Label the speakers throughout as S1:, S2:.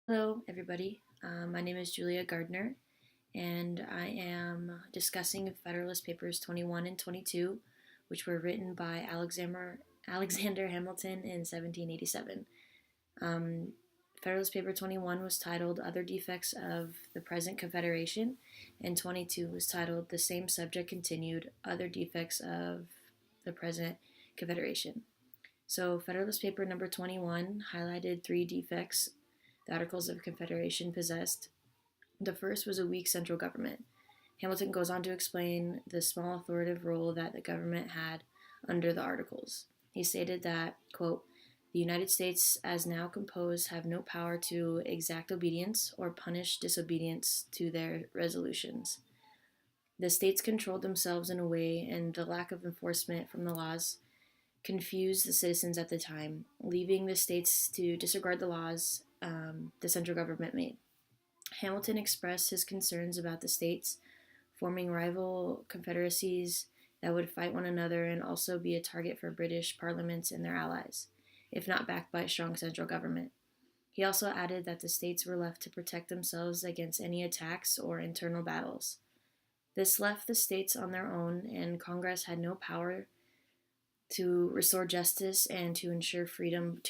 S1: Hello, everybody. My name is Julia Gardner, and I am discussing Federalist Papers 21 and 22, which were written by Alexander Hamilton in 1787. Um, Federalist Paper 21 was titled Other Defects of the Present Confederation, and 22 was titled The Same Subject Continued Other Defects of the Present Confederation. So, Federalist Paper number 21 highlighted three defects the Articles of Confederation possessed. The first was a weak central government. Hamilton goes on to explain the small authoritative role that the government had under the Articles. He stated that, quote, the United States, as now composed, have no power to exact obedience or punish disobedience to their resolutions. The states controlled themselves in a way, and the lack of enforcement from the laws confused the citizens at the time, leaving the states to disregard the laws the central government made. Hamilton expressed his concerns about the states forming rival confederacies that would fight one another and also be a target for British parliaments and their allies, if not backed by a strong central government. He also added that the states were left to protect themselves against any attacks or internal battles. This left the states on their own, and Congress had no power to restore justice and to ensure freedom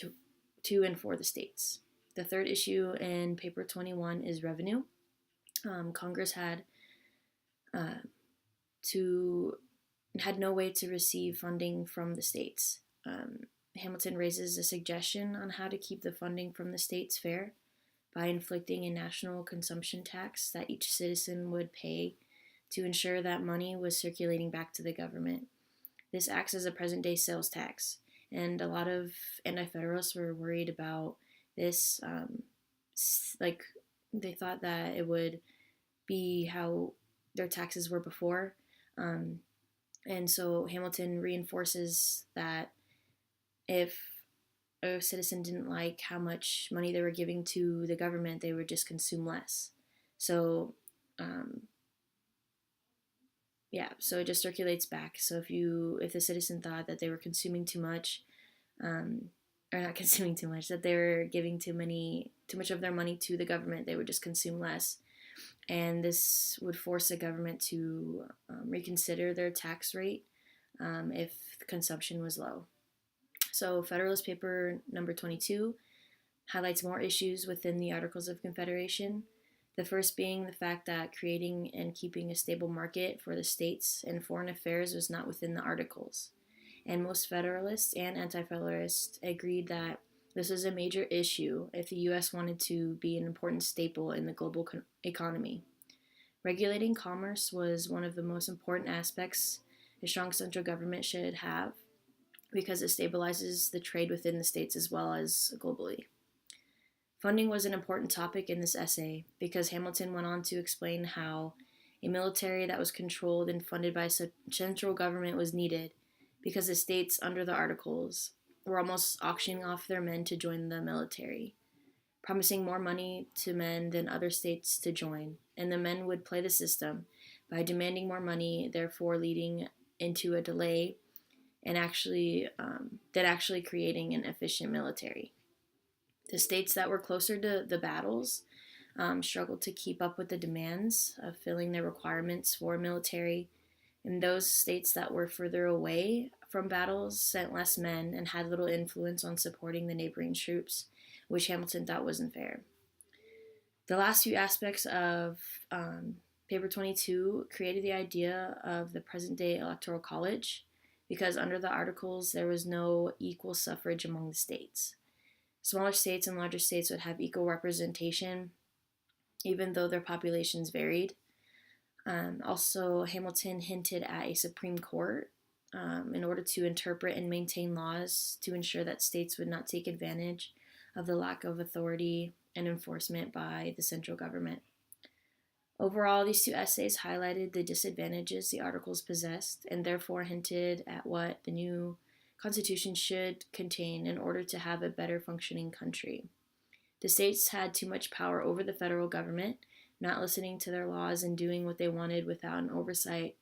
S1: to and for the states. The third issue in Paper 21 is revenue. Congress uh, to had no way to receive funding from the states. Hamilton raises a suggestion on how to keep the funding from the states fair by inflicting a national consumption tax that each citizen would pay to ensure that money was circulating back to the government. This acts as a present day sales tax, and a lot of anti federalists were worried about this. Like, they thought that it would be how their taxes were before. Um, and so Hamilton reinforces that if a citizen didn't like how much money they were giving to the government, they would just consume less. So, um, yeah, so it just circulates back. So if the citizen thought that they were consuming too much, um, or not consuming too much, that they were giving too much of their money to the government, they would just consume less, and this would force the government to reconsider their tax rate if consumption was low. So Federalist Paper number 22 highlights more issues within the Articles of Confederation. The first being the fact that creating and keeping a stable market for the states and foreign affairs was not within the Articles. And most Federalists and Anti Federalists agreed that this was a major issue if the U.S. wanted to be an important staple in the global economy. Regulating commerce was one of the most important aspects a strong central government should have because it stabilizes the trade within the states as well as globally. Funding was an important topic in this essay because Hamilton went on to explain how a military that was controlled and funded by central government was needed because the states under the Articles were almost auctioning off their men to join the military, promising more money to men than other states to join, and the men would play the system by demanding more money, therefore leading into a delay and actually creating an efficient military. The states that were closer to the battles struggled to keep up with the demands of filling their requirements for military, and those states that were further away from battles sent less men and had little influence on supporting the neighboring troops, which Hamilton thought wasn't fair. The last few aspects of Paper 22 created the idea of the present day electoral college because under the Articles there was no equal suffrage among the states. Smaller states and larger states would have equal representation, even though their populations varied. Also, Hamilton hinted at a Supreme Court in order to interpret and maintain laws to ensure that states would not take advantage of the lack of authority and enforcement by the central government. Overall, these two essays highlighted the disadvantages the Articles possessed and therefore hinted at what the new Constitution should contain in order to have a better functioning country. The states had too much power over the federal government, not listening to their laws and doing what they wanted without an oversight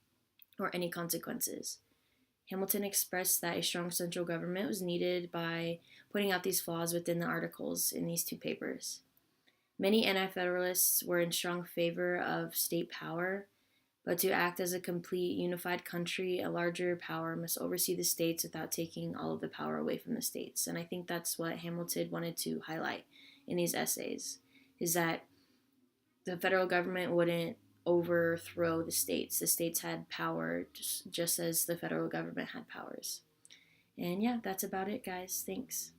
S1: or any consequences. Hamilton expressed that a strong central government was needed by pointing out these flaws within the Articles in these two papers. Many anti-federalists were in strong favor of state power, but to act as a complete unified country, a larger power must oversee the states without taking all of the power away from the states. And I think that's what Hamilton wanted to highlight in these essays, is that the federal government wouldn't overthrow the states. The states had power just as the federal government had powers. And yeah, that's about it, guys. Thanks.